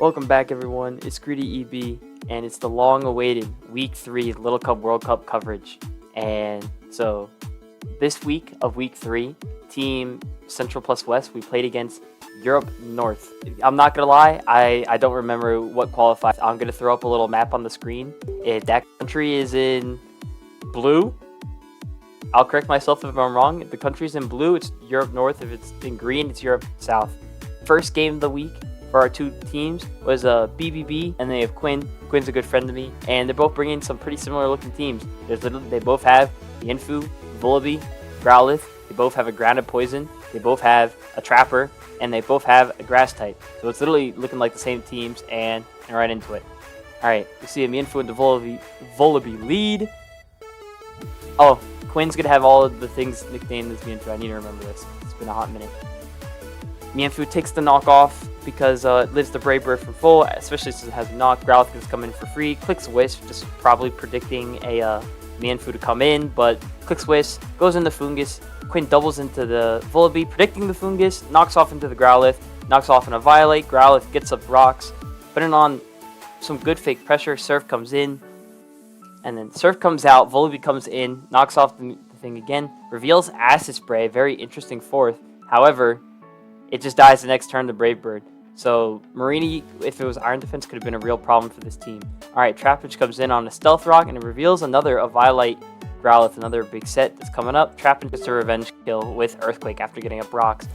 Welcome back, everyone. It's Skitty EB, and it's the long-awaited Week 3 Little Cup World Cup coverage. And so, this week of Week 3, Team Central plus West, we played against Europe North. I'm not gonna lie, I don't remember what qualifies. I'm gonna throw up a little map on the screen. If that country is in blue, I'll correct myself if I'm wrong. If the country's in blue, it's Europe North. If it's in green, it's Europe South. First game of the week for our two teams was BBB, and they have Quinn. Quinn's a good friend of me, and they're both bringing some pretty similar looking teams. They both have the Infu, Vullaby, Growlithe. They both have a grounded poison. They both have a trapper, and they both have a grass type. So it's literally looking like the same teams, and right into it. All right, you see the Infu and the Vullaby lead. Oh, Quinn's gonna have all of the things nicknamed as Infu. I need to remember this. It's been a hot minute. Mienfoo takes the knockoff because it lives the Brave Bird from full, especially since it has a knock. Growlithe can come in for free. Clicks Whisk, just probably predicting a Mienfoo to come in, but Clicks Whisk, goes into Fungus. Quinn doubles into the Vullaby, predicting the Fungus, knocks off into the Growlithe, knocks off in a Violate. Growlithe gets up rocks, putting on some good fake pressure. Surf comes in, and then Surf comes out. Vullaby comes in, knocks off the thing again, reveals Acid Spray, very interesting fourth. However, it just dies the next turn to Brave Bird. So Marini, if it was Iron Defense, could have been a real problem for this team. Alright, Trapinch comes in on a Stealth Rock, and it reveals another Violite Growlithe, another big set that's coming up. Trapinch gets a revenge kill with Earthquake after getting up rocks.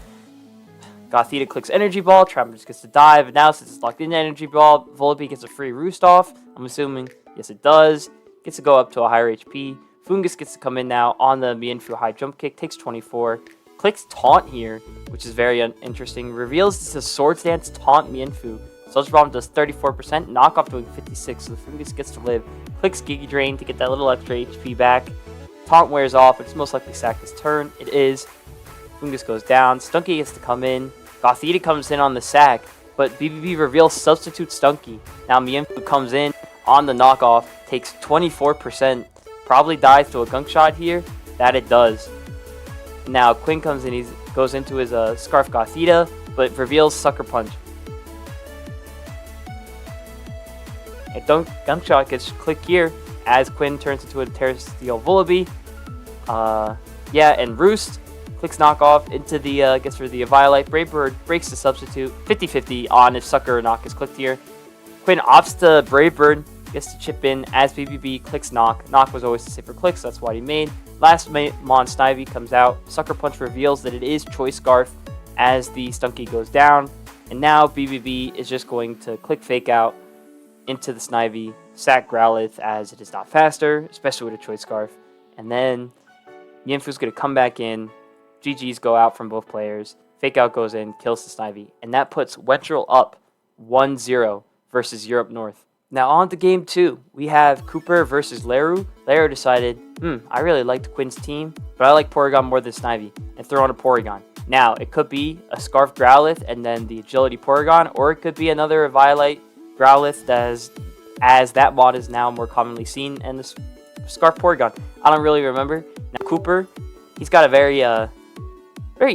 kythr clicks Energy Ball, Trapinch gets to dive, and now since it's locked in Energy Ball, Vullaby gets a free Roost off. I'm assuming, yes it does. Gets to go up to a higher HP. Fungus gets to come in now on the Mienfoo high jump kick, takes 24. Clicks Taunt here, which is very interesting. Reveals this is Swords Dance Taunt Mienfoo. Sludge Bomb does 34%, Knockoff doing 56%, so the Fungus gets to live. Clicks Giga Drain to get that little extra HP back. Taunt wears off, it's most likely sack this turn. It is. Fungus goes down. Stunky gets to come in. kythr comes in on the sack, but BBB reveals Substitute Stunky. Now Mienfoo comes in on the knockoff, takes 24%, probably dies to a gunk shot here. That it does. Now Quinn comes in, he goes into his Scarf kythr, but reveals Sucker Punch. A gunk shot gets clicked here as Quinn turns into a Terrestrial Vullaby. Yeah, and Roost clicks knockoff into the gets rid of the Violite. Brave Bird breaks the substitute 50-50 on if Sucker knock is clicked here. Quinn opts to Brave Bird, gets to chip in as BBB clicks knock. Knock was always the safer click, so that's what he made. Last Mon Snivy comes out. Sucker Punch reveals that it is Choice Scarf as the Stunky goes down. And now BBB is just going to click Fake Out into the Snivy, sack Growlithe as it is not faster, especially with a Choice Scarf. And then Mienfoo's going to come back in. GGs go out from both players. Fake Out goes in, kills the Snivy. And that puts Wentral up 1-0 versus Europe North. Now on to game 2, we have Cooper versus Leru. Leru decided, I really liked Quinn's team, but I like Porygon more than Snivy, and throw on a Porygon. Now, it could be a Scarf Growlithe and then the Agility Porygon, or it could be another Violite Growlithe as that mod is now more commonly seen, and the Scarf Porygon. I don't really remember. Now Cooper, he's got a very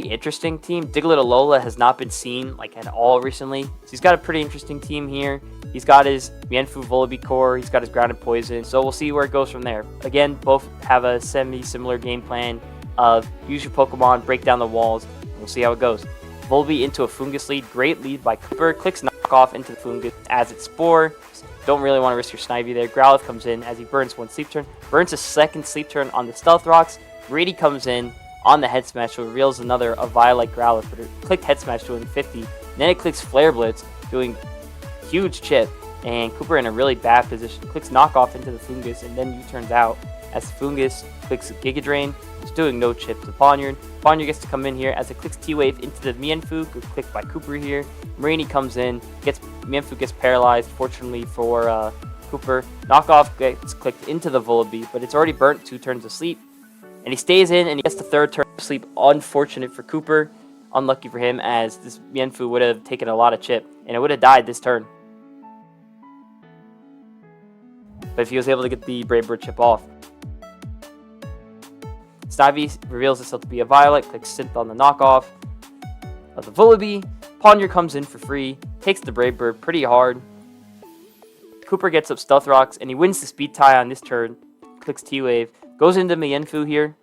interesting team. Diglett Alola has not been seen like at all recently. So he's got a pretty interesting team here. He's got his Mienfoo Vullaby core. He's got his Grounded Poison. So we'll see where it goes from there. Again, both have a semi-similar game plan of use your Pokemon, break down the walls. We'll see how it goes. Vullaby into a Fungus lead. Great lead by Cooper. Clicks knockoff into the Fungus as its Spore. Don't really want to risk your Snivy there. Growlithe comes in as he burns one Sleep Turn. Burns a second Sleep Turn on the Stealth Rocks. Grady comes in on the Head Smash, so reveals another Violite Growlithe, but it clicked Head Smash doing 50. Then it clicks Flare Blitz, doing huge chip, and Cooper in a really bad position. Clicks Knockoff into the Fungus, and then U-turns out as the Fungus clicks Giga Drain. It's doing no chip to Pawniard. Pawniard gets to come in here as it clicks T-Wave into the Mienfoo, clicked by Cooper here. Marini comes in, Mienfoo gets paralyzed, fortunately for Cooper. Knockoff gets clicked into the Vullaby, but it's already burnt 2 turns of sleep. And he stays in, and he gets the 3rd turn of sleep. Unfortunate for Cooper. Unlucky for him, as this Mienfoo would have taken a lot of chip, and it would have died this turn. But if he was able to get the Brave Bird chip off. Snivy reveals itself to be a Violet, clicks Synth on the knockoff of the Vullaby. Pawniard comes in for free, takes the Brave Bird pretty hard. Cooper gets up Stealth Rocks, and he wins the speed tie on this turn. Clicks T-Wave. Goes into Mienfoo here.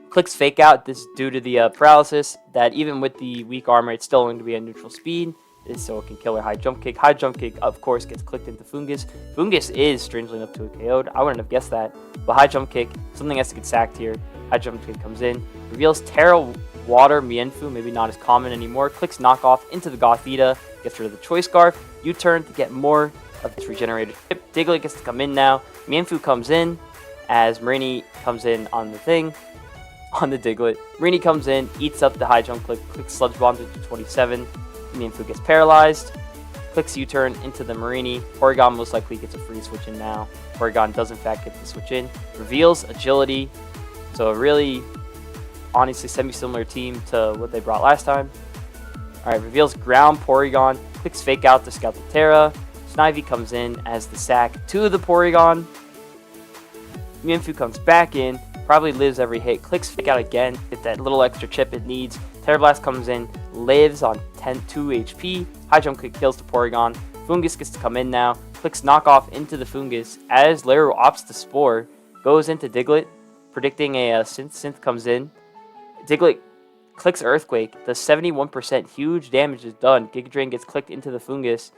Clicks Fake Out. This is due to the paralysis, that even with the weak armor, it's still going to be a neutral speed. So it can kill her High Jump Kick. High Jump Kick, of course, gets clicked into Fungus. Fungus is strangely enough to a KO'd. I wouldn't have guessed that. But High Jump Kick, something has to get sacked here. High Jump Kick comes in. Reveals Terra Water Mienfoo, maybe not as common anymore. Clicks Knockoff into the Gothita. Gets rid of the Choice Scarf. U-turn to get more of this regenerated chip. Diglett gets to come in now. Mienfoo comes in as Marini comes in on the thing. On the Diglett. Marini comes in, eats up the High Jump Click. Clicks Sludge Bomb to 27. Mienfoo gets paralyzed. Clicks U-turn into the Marini. Porygon most likely gets a free switch in now. Porygon does in fact get the switch in. Reveals Agility. So a really, honestly, semi-similar team to what they brought last time. Alright, reveals Ground Porygon. Clicks Fake Out to scout the Terra. Snivy comes in as the sack to the Porygon. Mienfoo comes back in. Probably lives every hit. Clicks Fake Out again. Get that little extra chip it needs. Terra Blast comes in. Lives on 2 HP. High Jump Kick kills the Porygon. Fungus gets to come in now. Clicks Knockoff into the Fungus. As Leru opts the Spore. Goes into Diglett. Predicting a Synth comes in. Diglett clicks Earthquake. Does 71%. Huge damage is done. Giga Drain gets clicked into the Fungus.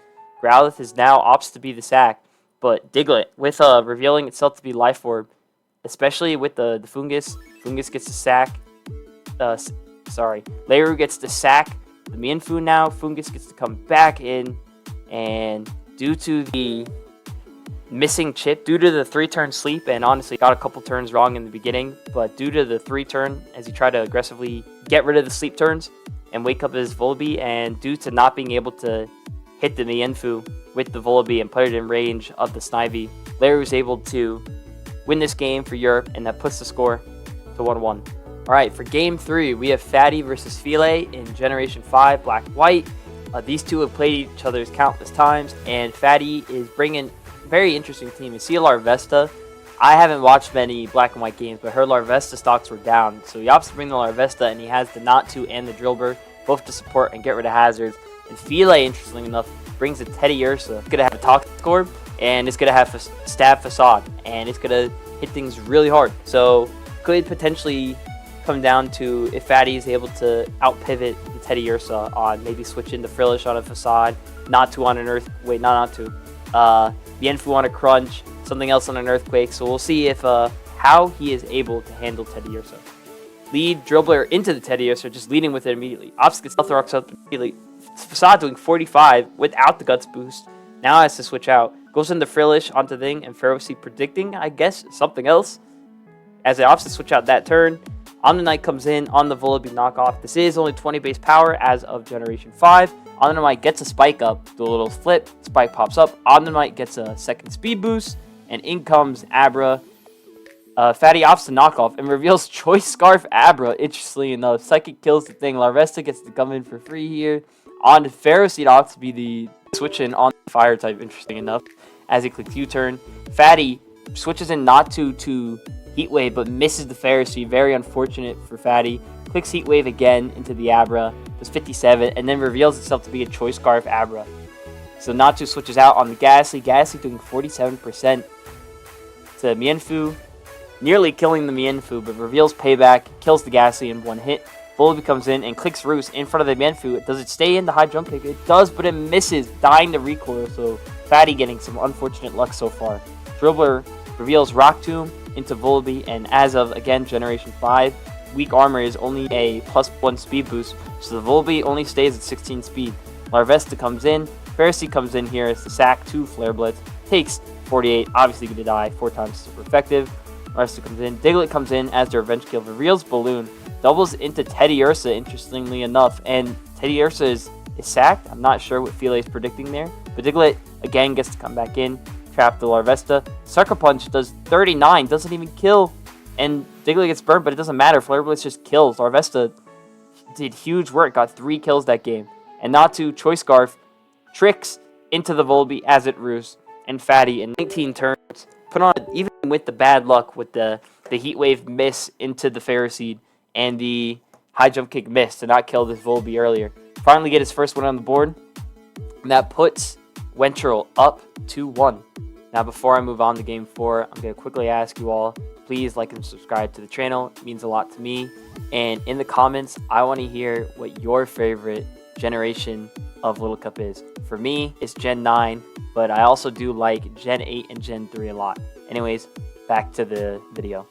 Growlithe is now opts to be the sack. But Diglett, with revealing itself to be Life Orb, especially with the Fungus, Fungus gets to sack. Leru gets to sack the Mienfoo now. Fungus gets to come back in. And due to the missing chip, due to the 3-turn sleep, and honestly got a couple turns wrong in the beginning, but due to the 3-turn, as he tried to aggressively get rid of the sleep turns and wake up his Volibee, and due to not being able to hit the Mienfoo with the Volibee and put it in range of the Snivy, Leru was able to win this game for Europe, and that puts the score to 1-1. Alright, for game 3, we have Fatty versus Fille in Generation 5 Black-White. These two have played each other countless times, and Fatty is bringing a very interesting team. You see Larvesta. I haven't watched many Black and White games, but her Larvesta stocks were down. So he opts to bring the Larvesta, and he has the Not-2 and the Drillbur, both to support and get rid of hazards. And Fille, interestingly enough, brings the Teddy Ursa. It's going to have a Toxic Orb, and it's going to have Stab Facade, and it's going to hit things really hard. So could potentially come down to if Fatty is able to out-pivot the Teddy Ursa on maybe switch into Frillish on a Facade, Not-2 on an Earth... Wait, Not-2. Mienfoo on a Crunch, something else on an Earthquake. So we'll see if how he is able to handle Teddy Ursa. Lead Drillbur into the Teddy Ursa, just leading with it immediately. Ops gets Stealth Rocks up immediately. Facade doing 45 without the Guts boost. Now has to switch out. Goes into Frillish onto Thing and Ferocity predicting, I guess, something else. As it opts to switch out that turn. Omnanite comes in on the Volibee knockoff. This is only 20 base power as of Generation 5. Omnanite gets a spike up. Do a little flip. Spike pops up. Omnanite gets a second speed boost. And in comes Abra. Fatty opts to knockoff and reveals Choice Scarf Abra. Interestingly enough, Psychic kills the Thing. Larvesta gets to come in for free here. On to Ferocity opts to be the switch in on the Fire type, interesting enough. As he clicks U-turn. Fatty switches in Not-2 to Heat Wave, but misses the Ferocity. Very unfortunate for Fatty. Clicks Heat Wave again into the Abra. Does 57, and then reveals itself to be a Choice Scarf Abra. So Not-2 switches out on the Ghastly. Ghastly doing 47% to Mienfoo. Nearly killing the Mienfoo, but reveals Payback. Kills the Ghastly in one hit. Volibee comes in and clicks Roost in front of the Mienfoo. Does it stay in the High Jump Kick? It does, but it misses, dying to recoil. So Fatty getting some unfortunate luck so far. Drillbur reveals Rock Tomb into Volibee, and as of, again, Generation 5, weak armor is only a +1 speed boost, so the Volibee only stays at 16 speed. Larvesta comes in, Ferocity comes in here as the sack to Flare Blitz, takes 48, obviously going to die, 4 times super effective. Larvesta comes in, Diglett comes in as their revenge kill, reveals Balloon, doubles into Teddy Ursa, interestingly enough, and Teddy Ursa is sacked. I'm not sure what Fille is predicting there, but Diglett again gets to come back in, trap the Larvesta. Sucker Punch does 39, doesn't even kill, and Diglett gets burned, but it doesn't matter. Flare Blitz just kills. Larvesta did huge work, got 3 kills that game. And Not-2 Choice Scarf tricks into the Volibee as it roosts, and Fatty in 19 turns put on, even with the bad luck with the Heat Wave miss into the Ferocity and the High Jump Kick miss to not kill this Volibee earlier. Finally get his first win on the board. And that puts Wentral up 2-1. Now, before I move on to game 4, I'm going to quickly ask you all, please like and subscribe to the channel. It means a lot to me. And in the comments, I want to hear what your favorite generation of Little Cup is. For me, it's Gen 9, but I also do like Gen 8 and Gen 3 a lot. Anyways, back to the video.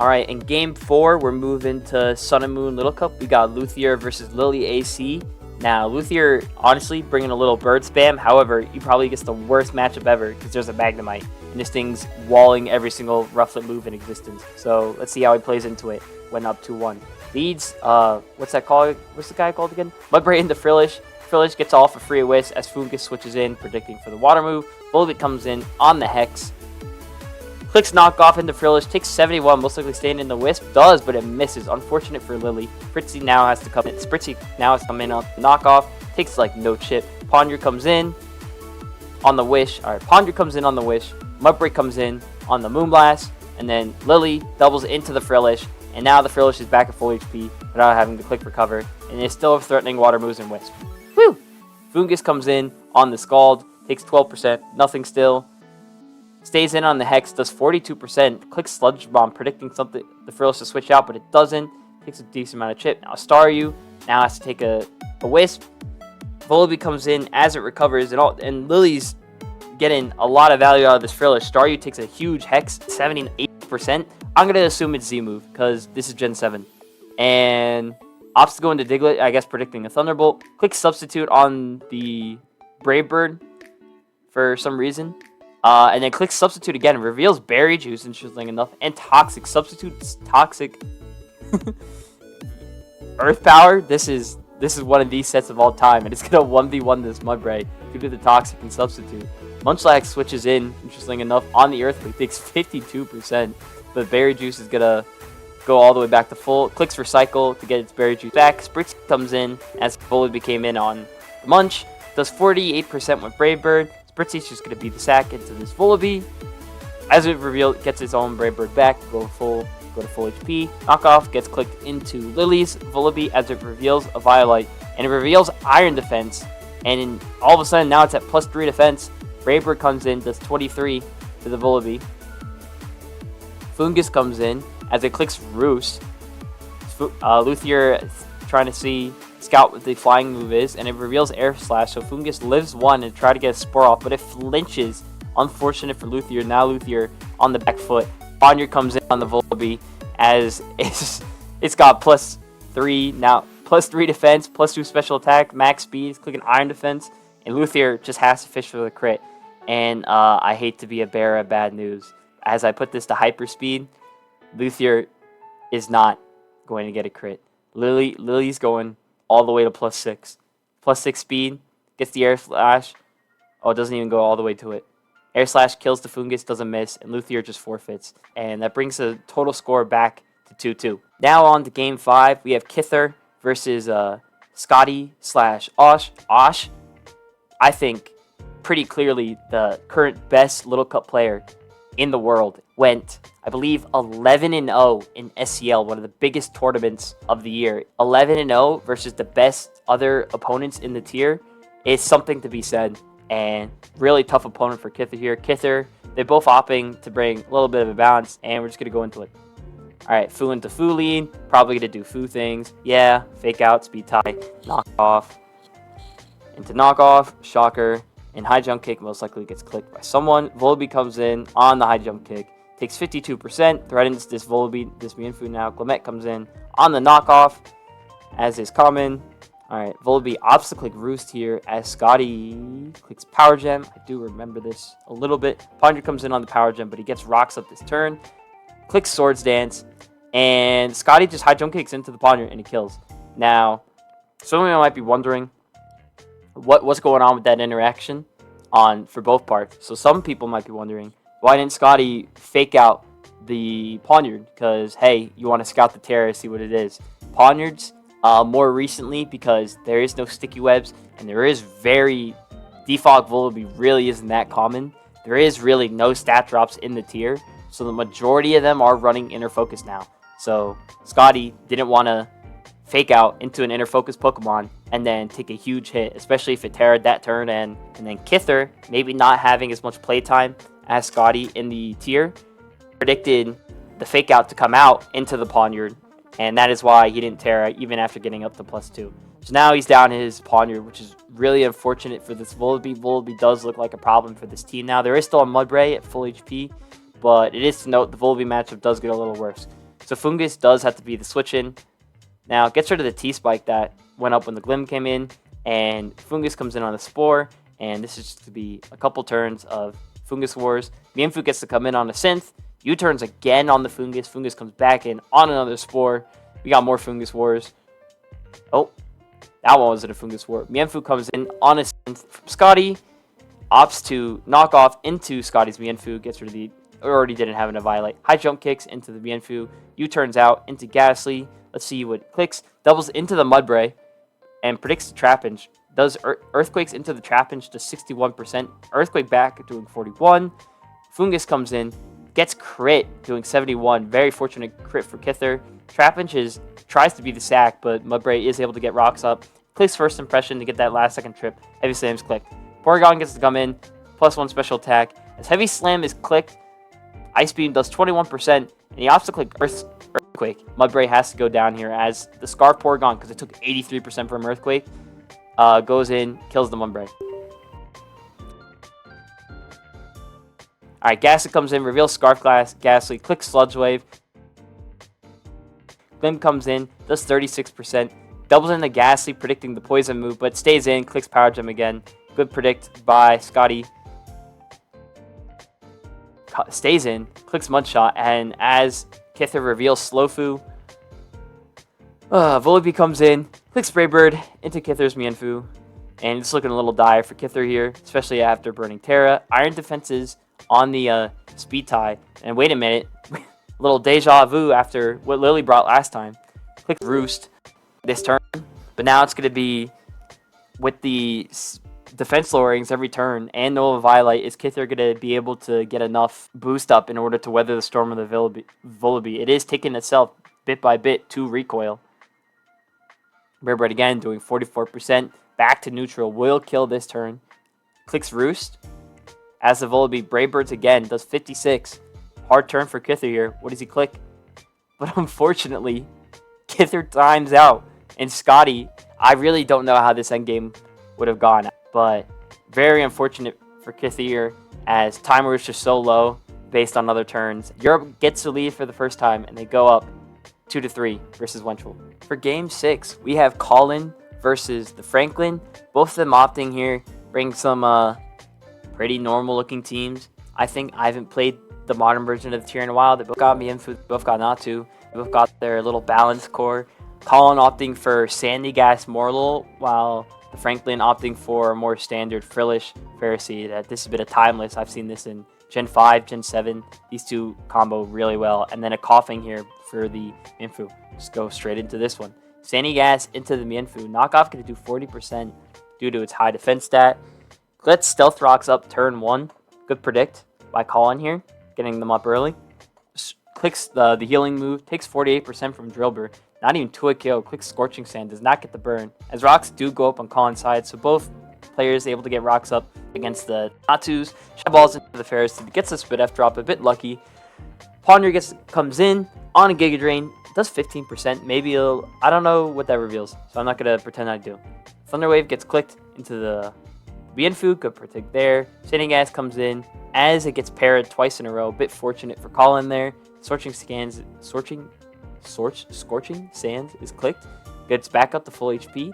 Alright, in game 4, we're moving to Sun and Moon Little Cup. We got Luthier versus LilyAC. Now, Luthier, honestly, bringing a little bird spam. However, he probably gets the worst matchup ever because there's a Magnemite. And this thing's walling every single rufflet move in existence. So, let's see how he plays into it. Went up 2-1. Leads, what's that called? What's the guy called again? Mudbray into Frillish. Frillish gets off a free whisk as Fungus switches in, predicting for the water move. Volibit comes in on the Hex. Clicks knockoff into Frillish, takes 71, most likely staying in the Wisp. Does, but it misses. Unfortunate for Lily. Spritzy now has to come in. Spritzy now has to come in on knockoff. Takes like no chip. Ponder comes in on the Wish. Alright, Ponder comes in on the Wish. Mudbreak comes in on the Moonblast. And then Lily doubles into the Frillish. And now the Frillish is back at full HP without having to click recover. And it's still threatening water moves and Wisp. Woo! Fungus comes in on the Scald. Takes 12%. Nothing still. Stays in on the Hex, does 42%, clicks Sludge Bomb, predicting something the Frillish to switch out, but it doesn't. Takes a decent amount of chip. Now Staryu now has to take a Wisp. Volibee comes in as it recovers, and Lily's getting a lot of value out of this Frillish. Staryu takes a huge Hex, 78%. I'm going to assume it's Z-move, because this is Gen 7. And opts to go into Diglett, I guess predicting a Thunderbolt. Clicks Substitute on the Brave Bird for some reason. And then clicks Substitute again, reveals Berry Juice, interesting enough, and Toxic. Substitutes Toxic. Earth Power, this is one of these sets of all time, and it's going to 1v1 this Mudbray due to the Toxic and Substitute. Munchlax switches in, interesting enough, on the Earthquake, takes 52%, but Berry Juice is going to go all the way back to full. Clicks Recycle to get its Berry Juice back. Spritz comes in as Volibee came in on the Munch, does 48% with Brave Bird. Spritzy's just going to beat the sack into this Volibee. As it revealed, gets its own Brave Bird back, go to full HP. Knockoff gets clicked into Lily's Volibee as it reveals a Violite. And it reveals Iron Defense. And all of a sudden, now it's at +3 defense. Brave Bird comes in, does 23 to the Volibee. Fungus comes in as it clicks Roost. Luthier trying to scout what the flying move is, and it reveals Air Slash, so Fungus lives one and try to get a Spore off, but it flinches. Unfortunate for Luthier. Now Luthier on the back foot. Ponder comes in on the Volibee as it's got +3 now, +3 defense, +2 special attack, max speed. It's clicking Iron Defense, and Luthier just has to fish for the crit. And I hate to be a bearer of bad news. As I put this to hyper speed, Luthier is not going to get a crit. Lily's going all the way to +6. +6 speed, gets the Air Slash. Oh, it doesn't even go all the way to it. Air Slash kills the Fungus, doesn't miss, and Luthier just forfeits. And that brings the total score back to 2-2. Now on to Game 5, we have kythr versus Scottie/Osh. Osh, I think, pretty clearly the current best Little Cup player in the world. Went, I believe, 11-0 in SCL, one of the biggest tournaments of the year. 11-0 versus the best other opponents in the tier is something to be said. And really tough opponent for kythr here. kythr, they're both opting to bring a little bit of a balance, and we're just going to go into it. Alright, Foo into Foo lead. Probably going to do Foo things. Yeah, fake out, speed tie, knock off. Into knockoff, shocker, and high jump kick most likely gets clicked by someone. Volibee comes in on the high jump kick. Takes 52%, threatens this Volibee, this Mienfoo now. Clement comes in on the knockoff, as is common. Alright, Volibee opts to click Roost here as Scottie clicks Power Gem. I do remember this a little bit. Ponder comes in on the Power Gem, but he gets Rocks up this turn. Clicks Swords Dance, and Scottie just high jump kicks into the Ponder, and he kills. Now, some of you might be wondering what's going on with that interaction for both parts. So some people might be wondering, why didn't Scottie fake out the Poniard? Because, hey, you want to scout the terror, see what it is. Poniards, more recently, because there is no sticky webs, and there is defog Volibee really isn't that common. There is really no stat drops in the tier, so the majority of them are running Inner Focus now. So Scottie didn't want to fake out into an inner focus Pokemon and then take a huge hit, especially if it terrored that turn. And then kythr, maybe not having as much playtime as Scottie in the tier, predicted the fake out to come out into the Pawniard, and that is why he didn't Terra even after getting up to +2. So now he's down his Pawniard, which is really unfortunate for this Volibee. Volibee does look like a problem for this team now. There is still a Mudbray at full HP, but it is to note the Volibee matchup does get a little worse. So Fungus does have to be the switch in. Now gets rid of the T-Spike that went up when the Glim came in, and Fungus comes in on the Spore, and this is just to be a couple turns of Fungus Wars. Mienfoo gets to come in on a Synth. U-turns again on the Fungus. Fungus comes back in on another Spore. We got more Fungus Wars. Oh, that one wasn't a Fungus War. Mienfoo comes in on a Synth from Scottie. Opts to knock off into Scottie's Mienfoo. Gets rid of the... Already didn't have a Violate. High jump kicks into the Mienfoo. U-turns out into Ghastly. Let's see what clicks. Doubles into the Mudbray. And predicts the Trapinch. Does Earthquakes into the Trapinch to 61%. Earthquake back doing 41. Fungus comes in. Gets crit, doing 71. Very fortunate crit for kythr. Trapinch tries to be the sack, but Mudbray is able to get rocks up. Clicks first impression to get that last second trip. Heavy Slam's clicked. Porygon gets to come in. +1 special attack. As Heavy Slam is clicked, Ice Beam does 21%, and he opts to click Earthquake. Mudbray has to go down here as the Scarf Porygon, because it took 83% from Earthquake, goes in, kills the Mudbray. Alright, Ghastly comes in, reveals Scarf Glass, Ghastly, clicks Sludge Wave. Glim comes in, does 36%, doubles into Ghastly, predicting the Poison move, but stays in, clicks Power Gem again. Good predict by Scottie. Stays in, clicks Mudshot, and as kythr reveals Slowfu, Volibee comes in, clicks Spraybird into Kythr's Mienfoo, and it's looking a little dire for kythr here, especially after burning Terra. Iron defenses on the speed tie, and wait a minute, a little deja vu after what Lily brought last time. Click Roost this turn, but now it's going to be with the defense lowerings every turn and Nova Violet. Is kythr going to be able to get enough boost up in order to weather the storm of the Volibee? It is taking itself bit by bit to recoil. Bearbread again doing 44%, back to neutral, will kill this turn. Clicks Roost. As the Volibee, Braybirds again, does 56. Hard turn for kythr here. What does he click? But unfortunately, kythr times out. And Scottie, I really don't know how this endgame would have gone. But very unfortunate for kythr here, as timer was just so low based on other turns. Europe gets the lead for the first time, and they go up 2-3 versus Wentral. For Game 6, we have Colin versus TheFranklin. Both of them opting here, bring some... pretty normal looking teams. I think I haven't played the modern version of the tier in a while. They both got Mienfoo, both got Natu. They both got their little balance core. Colin opting for Sandy Gas Mortal, while TheFranklin opting for a more standard Frillish Pharisee. This is a bit of timeless. I've seen this in Gen 5, Gen 7. These two combo really well. And then a coughing here for the Mienfoo. Just go straight into this one. Sandy Gas into the Mienfoo. Knockoff going to do 40% due to its high defense stat. Let's Stealth Rocks up turn 1. Good predict by Colin here, getting them up early. Clicks the healing move, takes 48% from Drillbur. Not even to a KO. Clicks Scorching Sand, does not get the burn. As rocks do go up on Colin's side, so both players able to get rocks up against the Natus. Shy balls into the Pharisee, gets the Spit F drop, a bit lucky. Ponder comes in on a Giga Drain, does 15%. Maybe I don't know what that reveals, so I'm not going to pretend I do. Thunder Wave gets clicked into the Mienfoo, good protect there. Sandy Gas comes in as it gets parried twice in a row. Bit fortunate for Colin there. Scorching Sands is clicked. Gets back up to full HP.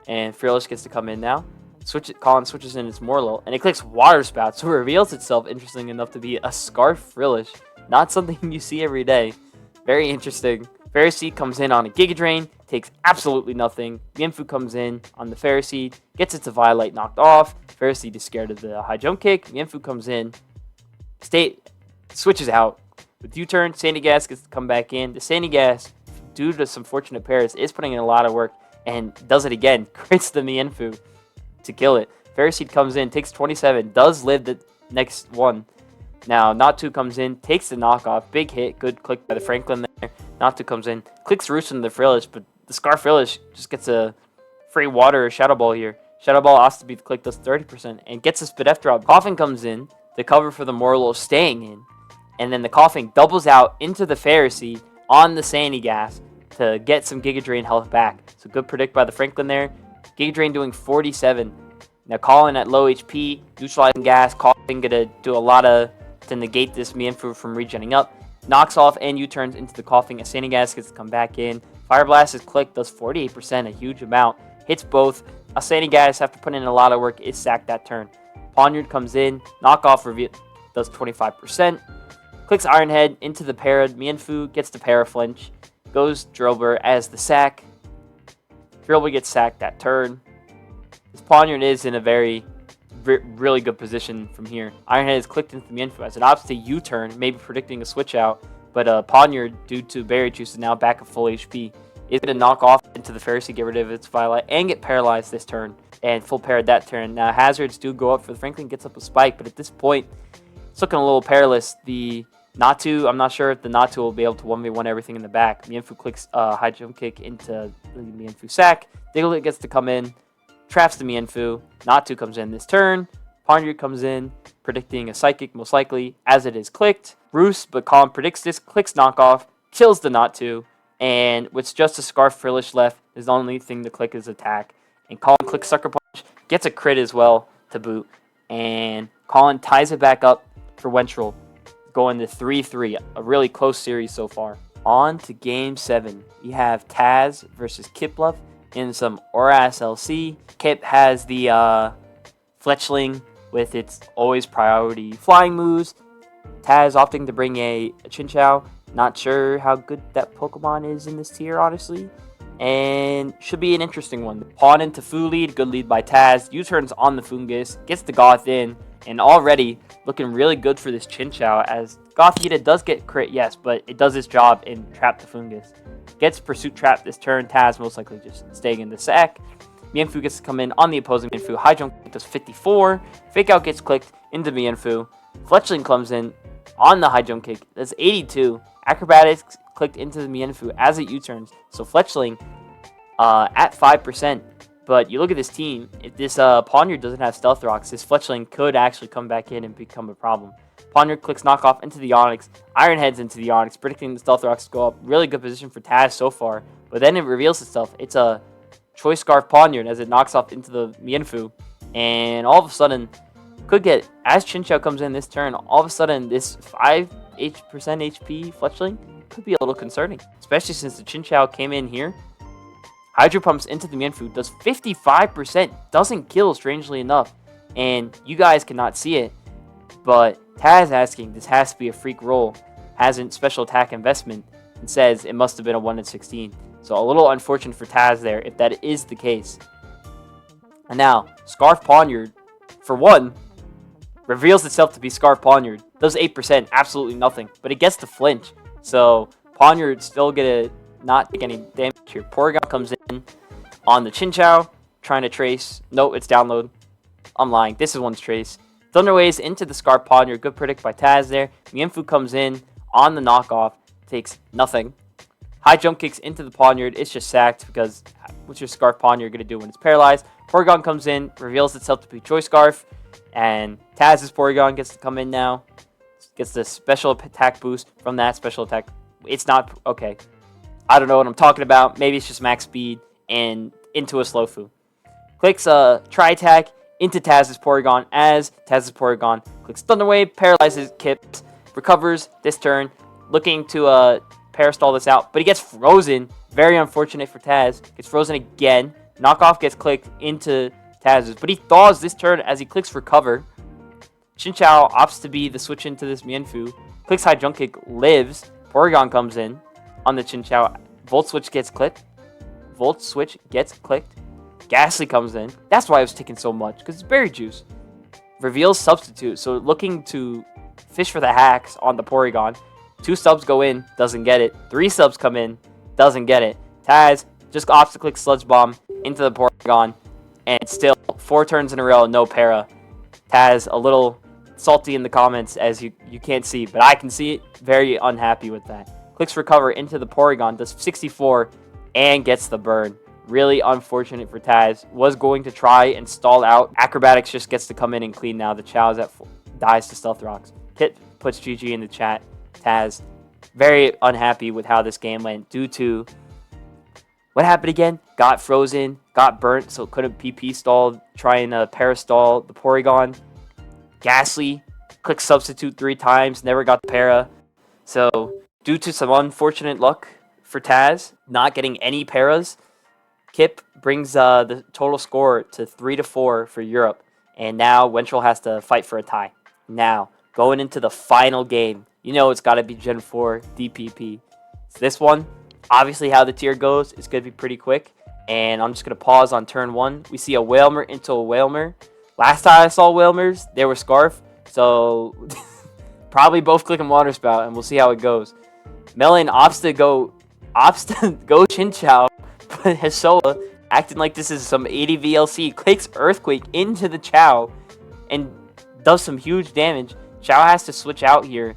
And Frillish gets to come in now. Colin switches in its Mortal, and it clicks Water Spout, so it reveals itself, interesting enough, to be a Scarf Frillish. Not something you see every day. Very interesting. Pharisee comes in on a Giga Drain, takes absolutely nothing. Mienfoo comes in on the Pharisee, gets it to Violate knocked off. Pharisee is scared of the high jump kick. Mienfoo comes in, switches out. With U-turn, Sandy Gas gets to come back in. The Sandy Gas, due to some fortunate pairs, is putting in a lot of work and does it again. Crits the Mienfoo to kill it. Pharisee comes in, takes 27, does live the next one. Now, Natu comes in, takes the knockoff. Big hit, good click by TheFranklin there. Natu comes in, clicks Roost into the Frillish, but the Scarfillish just gets a free water or Shadow Ball here. Shadow Ball has to be the click, does 30%, and gets a Spit F drop. Coughing comes in, the cover for the Morlo staying in, and then the Coughing doubles out into the Pharisee on the Sandy Gas to get some Giga Drain health back. So good predict by the Franklin there. Giga Drain doing 47. Now Colin at low HP, neutralizing gas. Coughing gonna do a lot to negate this Mienfoo from regenning up. Knocks off and U-turns into the Coughing. A Sandy Gas gets to come back in. Fire Blast is click, does 48%, a huge amount. Hits both. A Sandy Gas, after putting in a lot of work, is sacked that turn. Poniard comes in. Knockoff reveal does 25%. Clicks Iron Head into the para. Mienfoo gets the para flinch. Goes Drillbur as the sack. Drillbur gets sacked that turn. This Poniard is in a really good position from here. Iron Head is clicked into the Mienfoo as it opts to U-turn, maybe predicting a switch out. But Poniard, due to Berry Juice, is now back at full HP. Is going to knock off into the Pharisee, get rid of its Violet, and get paralyzed this turn. And full parried that turn. Now hazards do go up for the Franklin, gets up a spike, but at this point, it's looking a little perilous. The Natu, I'm not sure if the Natu will be able to 1v1 everything in the back. Mienfoo clicks high jump kick into the Mienfoo sack. Diglett gets to come in, traps the Mienfoo. Natu comes in this turn. Poniard comes in, predicting a Psychic most likely, as it is clicked. Roos, but Colin predicts this, clicks knockoff, kills the Natu, and with just a Scarfillish left, is the only thing to click is attack. And Colin clicks Sucker Punch, gets a crit as well to boot, and Colin ties it back up for Wentral, going to 3-3, a really close series so far. On to Game 7. We have Tazz versus Kipkluif in some ORAS LC. Kip has the Fletchling with its always priority flying moves. Tazz opting to bring a Chinchou. Not sure how good that Pokemon is in this tier, honestly. And should be an interesting one. Pawn into Fu lead. Good lead by Tazz. U-turns on the Fungus. Gets the Goth in. And already looking really good for this Chinchou, as Gothita does get crit, yes, but it does its job and trap the Fungus. Gets Pursuit Trap this turn. Tazz most likely just staying in the sack. Mienfoo gets to come in on the opposing Mienfoo. High jump does 54. Fake Out gets clicked into Mienfoo. Fletchling comes in on the high jump kick. That's 82. Acrobatics clicked into the Mienfoo as it U-turns. So Fletchling at 5%. But you look at this team, if this Poniard doesn't have Stealth Rocks, this Fletchling could actually come back in and become a problem. Poniard clicks knockoff into the Onyx. Iron Heads into the Onyx, predicting the Stealth Rocks to go up. Really good position for Tazz so far. But then it reveals itself. It's a Choice Scarf Poniard as it knocks off into the Mienfoo. And all of a sudden, could get, as Chinchou comes in this turn, all of a sudden this 5% HP Fletchling could be a little concerning. Especially since the Chinchou came in here. Hydro Pumps into the Mienfoo, does 55%, doesn't kill, strangely enough. And you guys cannot see it, but Tazz asking, this has to be a freak roll, hasn't special attack investment, and says it must have been a 1 in 16. So a little unfortunate for Tazz there, if that is the case. And now, Scarf Poniard, for one, reveals itself to be Scarf Poniard. Does 8%, absolutely nothing, but it gets the flinch. So Poniard still gonna not take any damage here. Porygon comes in on the Chinchou, trying to trace. No, it's download. I'm lying. This is one's trace. Thunderwaves into the Scarf Poniard. Good predict by Tazz there. Mienfoo comes in on the knockoff. Takes nothing. High jump kicks into the Poniard. It's just sacked because what's your Scarf Poniard going to do when it's paralyzed? Porygon comes in, reveals itself to be Choice Scarf. And Tazz's Porygon gets to come in now. Gets the special attack boost from that special attack. It's not... Okay. I don't know what I'm talking about. Maybe it's just max speed and into a slow fu. Clicks Tri-Attack into Tazz's Porygon as Tazz's Porygon clicks Thunder Wave, paralyzes Kips, recovers this turn, looking to parastall this out, but he gets frozen. Very unfortunate for Tazz. Gets frozen again. Knockoff gets clicked into Tazz's, but he thaws this turn as he clicks Recover. Chinchou opts to be the switch into this Mienfoo. Clicks High Jump Kick, lives. Porygon comes in on the Chinchou. Volt Switch gets clicked. Volt Switch gets clicked. Ghastly comes in. That's why I was taking so much, because it's Berry Juice. Reveals Substitute, so looking to fish for the hacks on the Porygon. 2 subs go in, doesn't get it. 3 subs come in, doesn't get it. Tazz just opts to click Sludge Bomb into the Porygon, and still 4 turns in a row, no para. Tazz a little salty in the comments, as you can't see, but I can see it. Very unhappy with that. Clicks Recover into the Porygon, does 64. and gets the burn. Really unfortunate for Tazz. Was going to try and stall out. Acrobatics just gets to come in and clean now. The Chow's at dies to Stealth Rocks. Kit puts GG in the chat. Tazz very unhappy with how this game went due to what happened again? Got frozen, got burnt, so couldn't PP stall, trying to para-stall the Porygon. Ghastly, click substitute 3 times, never got the para. So, due to some unfortunate luck for Tazz, not getting any paras, Kip brings the total score to 3-4 for Europe. And now Wentral has to fight for a tie. Now, going into the final game, you know it's got to be Gen 4 DPP. So this one, obviously how the tier goes, it's going to be pretty quick. And I'm just going to pause on turn 1. We see a Wailmer into a Wailmer. Last time I saw Wailmers, they were Scarf. So, probably both clicking Water Spout, and we'll see how it goes. Melon opts to go Chinchou, but HSOWA, acting like this is some 80 VLC, clicks Earthquake into the Chow and does some huge damage. Chow has to switch out here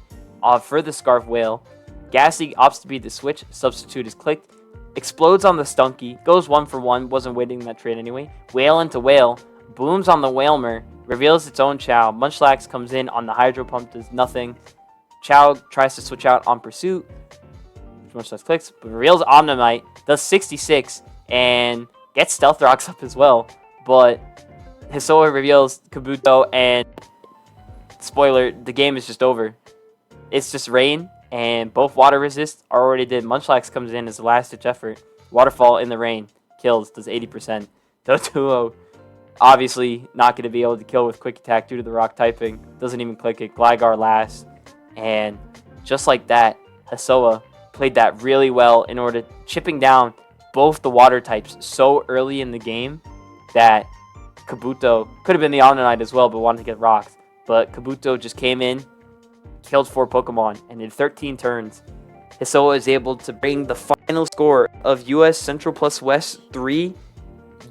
for the Scarf Whale. Ghastly opts to be the switch, substitute is clicked, explodes on the Stunky, goes 1 for 1, wasn't waiting that trade anyway. Whale into Whale, booms on the Wailmer, reveals its own Chow. Munchlax comes in on the Hydro Pump, does nothing. Chow tries to switch out on Pursuit. Munchlax clicks, but reveals Omnimite, does 66, and gets Stealth Rocks up as well. But HSOWA reveals Kabuto, and spoiler, the game is just over. It's just rain, and both water resist are already dead. Munchlax comes in as the last ditch effort. Waterfall in the rain, kills, does 80%. Dotuo, obviously not going to be able to kill with Quick Attack due to the rock typing. Doesn't even click it. Gligar last. And just like that, HSOWA played that really well in order chipping down both the water types so early in the game that Kabuto could have been the Omnite as well, but wanted to get rocks. But Kabuto just came in, killed 4 Pokemon, and in 13 turns, HSOWA is able to bring the final score of US Central plus West 3,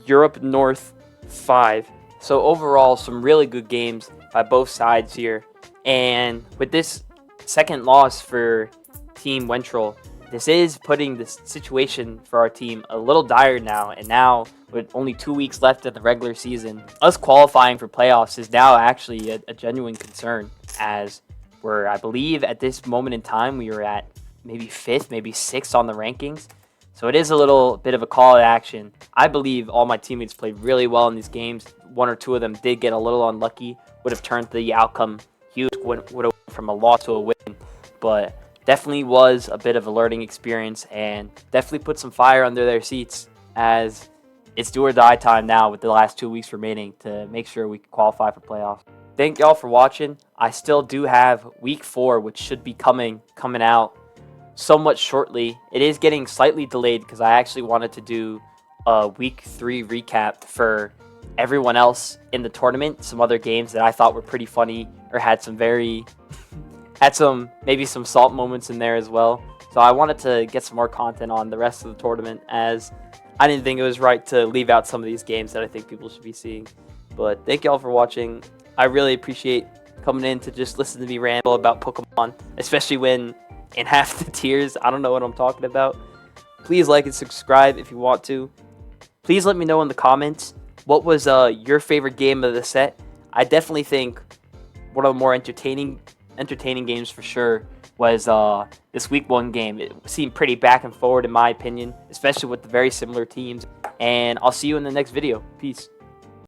Europe North 5. So overall, some really good games by both sides here. And with this second loss for Team Wentral, this is putting the situation for our team a little dire now. And now, with only 2 weeks left in the regular season, us qualifying for playoffs is now actually a genuine concern, as we're, I believe, at this moment in time, we are at maybe 5th, maybe 6th on the rankings. So it is a little bit of a call to action. I believe all my teammates played really well in these games. 1 or 2 of them did get a little unlucky. Would have turned the outcome huge, would have went from a loss to a win. But definitely was a bit of a learning experience, and definitely put some fire under their seats, as it's do or die time now with the last 2 weeks remaining to make sure we can qualify for playoffs. Thank y'all for watching. I still do have week 4, which should be coming out somewhat shortly. It is getting slightly delayed because I actually wanted to do a week 3 recap for everyone else in the tournament. Some other games that I thought were pretty funny or had some maybe some salt moments in there as well. So I wanted to get some more content on the rest of the tournament, as I didn't think it was right to leave out some of these games that I think people should be seeing. But thank y'all for watching. I really appreciate coming in to just listen to me ramble about Pokemon, especially when in half the tiers I don't know what I'm talking about. Please like and subscribe if you want to. Please let me know in the comments what was your favorite game of the set. I definitely think one of the more entertaining games for sure was this week 1 game. It seemed pretty back and forward in my opinion, especially with the very similar teams. And I'll see you in the next video. Peace.